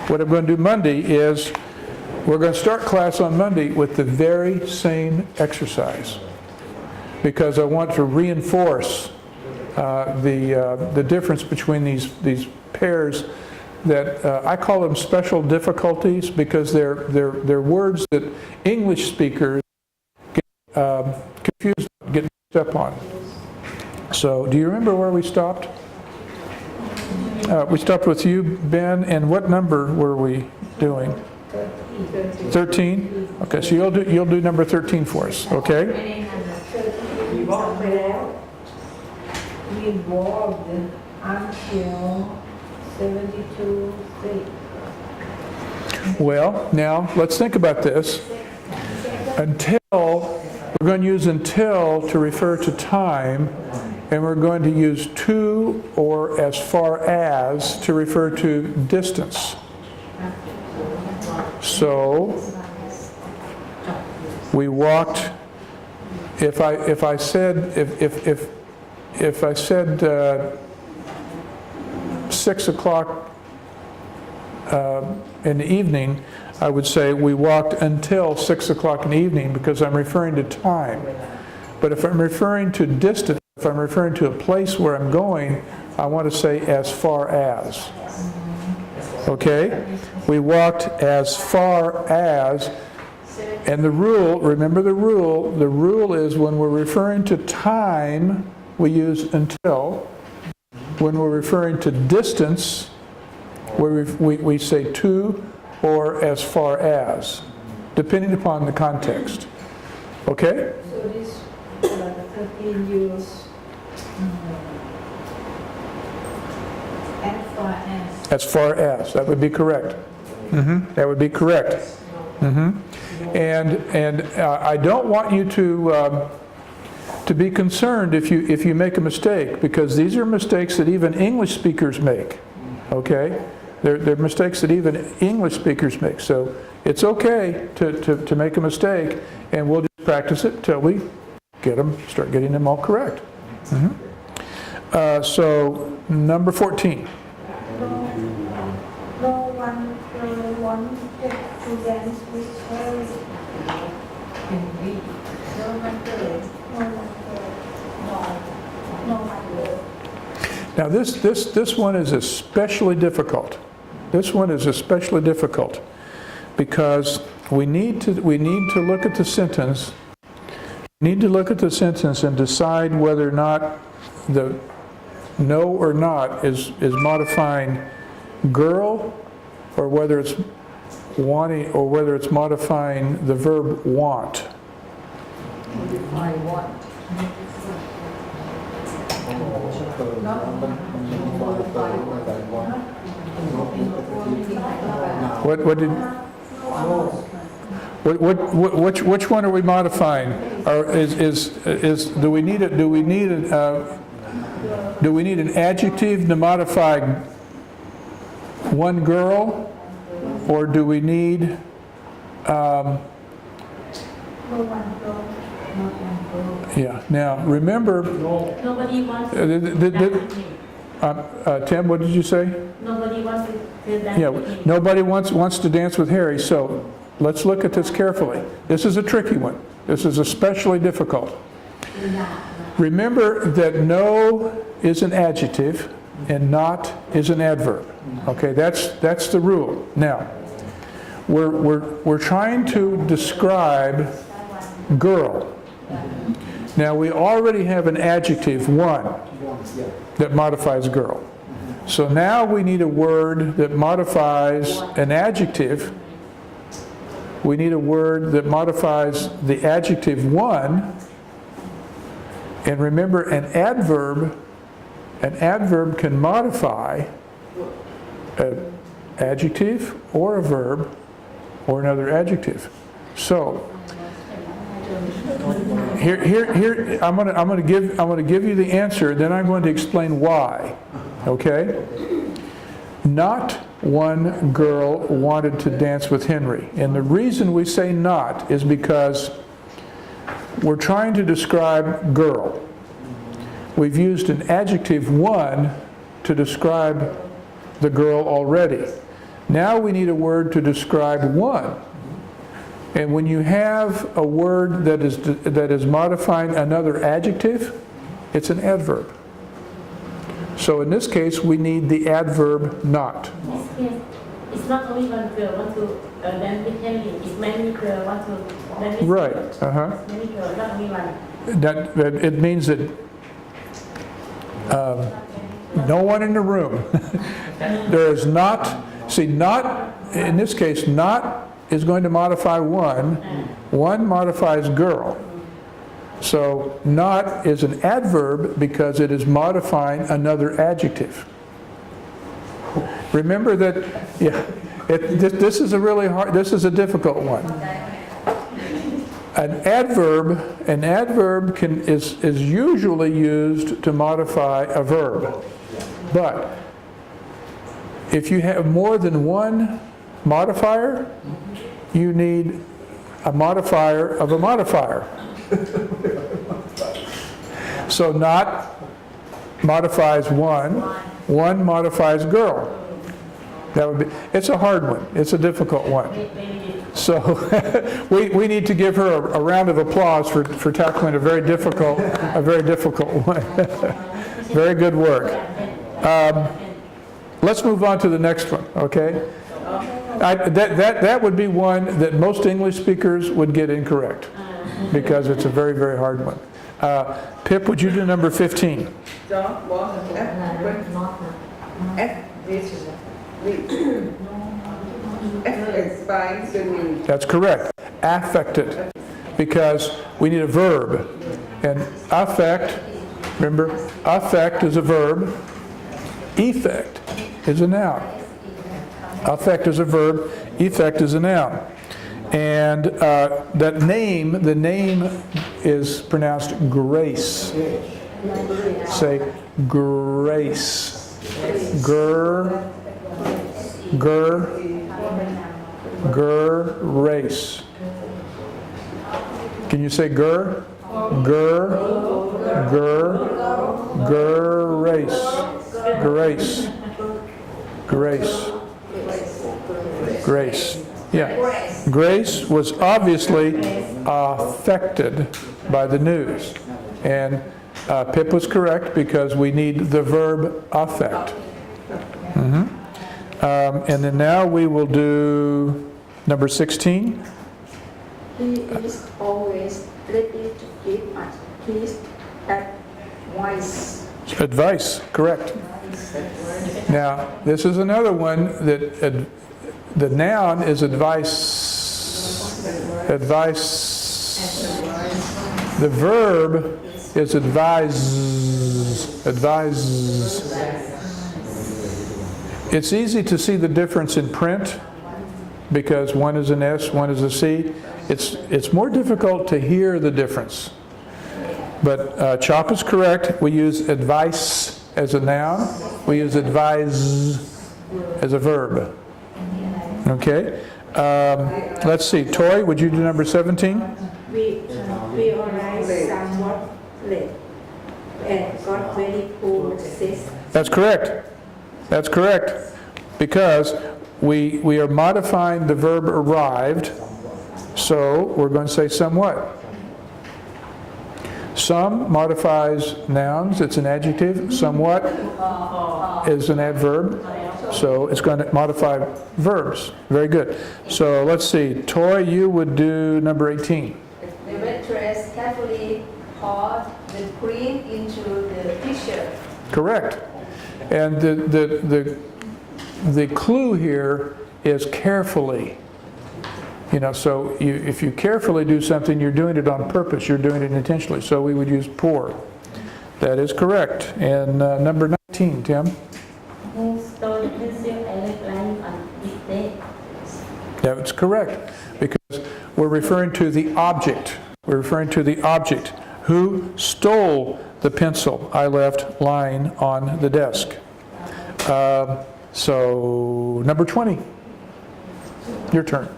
what I'm going to do Monday is we're going to start class on Monday with the very same exercise because I want to reinforce the difference between these pairs that I call them special difficulties because they're words that English speakers get confused, get mixed up on. So, do you remember where we stopped? We stopped with you, Ben, and what number were we doing? 13? Okay, so you'll do number 13 for us, okay? We walked until 72 feet. Well, now let's think about this. Until, we're going to use until to refer to time, and we're going to use to or as far as to refer to distance. So we walked. If I said 6 o'clock in the evening, I would say we walked until 6 o'clock in the evening because I'm referring to time. But if I'm referring to distance, if I'm referring to a place where I'm going, I want to say as far as. Okay? We walked as far as, and the rule, remember the rule is when we're referring to time, we use until. When we're referring to distance, we say to or as far as, depending upon the context. Okay? So this 13 years as far as. As far as, that would be correct. That would be correct. And I don't want you to be concerned if you make a mistake, because these are mistakes that even English speakers make. Okay, they're mistakes that even English speakers make. So it's okay to make a mistake, and we'll just practice it till we start getting them all correct. So number 14. No one wanted to dance with her. Now this one is especially difficult. This one is especially difficult because we need to look at the sentence. We need to look at the sentence and decide whether or not the no or not is modifying girl, or whether it's wanting, or whether it's modifying the verb want. I want. Which one are we modifying? Or do we need an adjective to modify one girl, or do we need yeah. Now remember, nobody wants Tim, what did you say? Nobody wants to dance with me. Nobody wants to dance with Harry. So let's look at this carefully. This is a tricky one. This is especially difficult. Remember that no is an adjective and not is an adverb. Okay, that's the rule. Now, we're trying to describe girl. Now we already have an adjective, one, that modifies girl. So now we need a word that modifies an adjective. We need a word that modifies the adjective one. And remember, an adverb can modify an adjective or a verb or another adjective. So here I'm going to give you the answer, then I'm going to explain why. Okay? Not one girl wanted to dance with Henry. And the reason we say not is because we're trying to describe girl. We've used an adjective one to describe the girl already. Now we need a word to describe one. And when you have a word that is modifying another adjective, it's an adverb. So in this case, we need the adverb not. Yes, it's not only one girl want to dance with Henry. It's many girls want to dance with Right. Many girls, not only one. That it means that no one in the room. There is not. See, not in this case, not is going to modify one. One modifies girl. So not is an adverb because it is modifying another adjective. Remember that, yeah, this is a really hard, this is a difficult one. An adverb is usually used to modify a verb. But if you have more than one modifier, you need a modifier of a modifier. So not modifies one modifies girl. That would be, it's a hard one. It's a difficult one. So we need to give her a round of applause for tackling a very difficult one. Very good work. Let's move on to the next one, okay? That would be one that most English speakers would get incorrect because it's a very, very hard one. Pip, would you do number 15? That's correct. Affected. Because we need a verb. And affect, remember, affect is a verb. Effect is a noun. Affect is a verb. Effect is a noun. And the name is pronounced grace. Say grace. Grace. Can you say grace? Grace. Yeah. Grace was obviously affected by the news. And Pip was correct because we need the verb affect. And then now we will do number 16. He is always ready to give us his advice. Advice, correct. Now, this is another one that the noun is advice. Advice. The verb is advise. Advise. It's easy to see the difference in print because one is an S, one is a C. It's more difficult to hear the difference. But Chop is correct. We use advice as a noun. We use advise as a verb. Okay. Let's see. Toy, would you do number 17? We arrived somewhat late and got very poor access. That's correct. That's correct. Because we are modifying the verb arrived. So we're going to say somewhat. Some modifies nouns, it's an adjective. Somewhat is an adverb. So it's going to modify verbs. Very good. So let's see. Toy, you would do number 18. The waitress carefully poured the cream into the pitcher. Correct. And the clue here is carefully. You know, so if you carefully do something, you're doing it on purpose. You're doing it intentionally. So we would use pour. That is correct. And number 19, Tim. Who stole the pencil and left lying on his desk? That's correct. Because we're referring to the object. We're referring to the object. Who stole the pencil I left lying on the desk? So number 20. Your turn.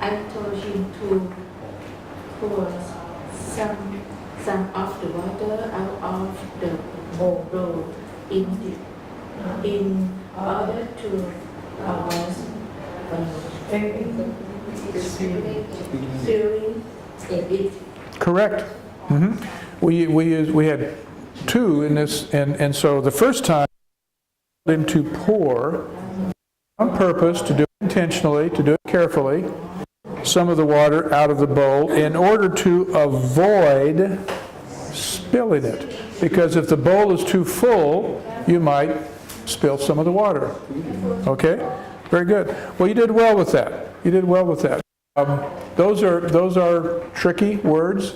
I told him to pour some of the water out of the bowl in order to filling it. Correct. We had two in this, and so the first time him to pour on purpose, to do it intentionally, to do it carefully, some of the water out of the bowl in order to avoid spilling it. Because if the bowl is too full, you might spill some of the water. Okay? Very good. Well, you did well with that. You did well with that. Those are tricky words.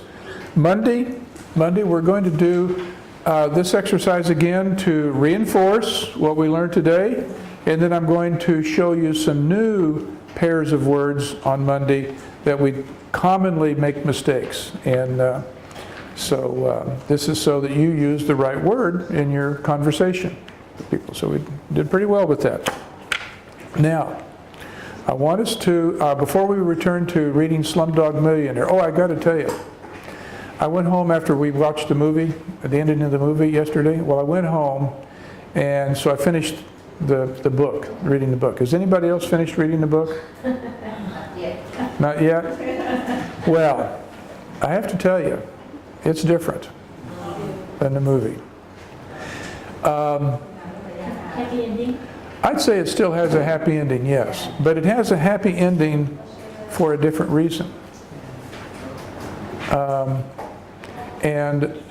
Monday, we're going to do this exercise again to reinforce what we learned today, and then I'm going to show you some new pairs of words on Monday that we commonly make mistakes, and so this is so that you use the right word in your conversation with people. So we did pretty well with that. Now, I want us to, before we return to reading Slumdog Millionaire, I got to tell you, I went home after we watched the movie, at the ending of the movie yesterday. Well, I went home, and so I finished the book, reading the book. Has anybody else finished reading the book? Not yet? Well, I have to tell you, it's different than the movie. Happy ending? I'd say it still has a happy ending, yes. But it has a happy ending for a different reason. And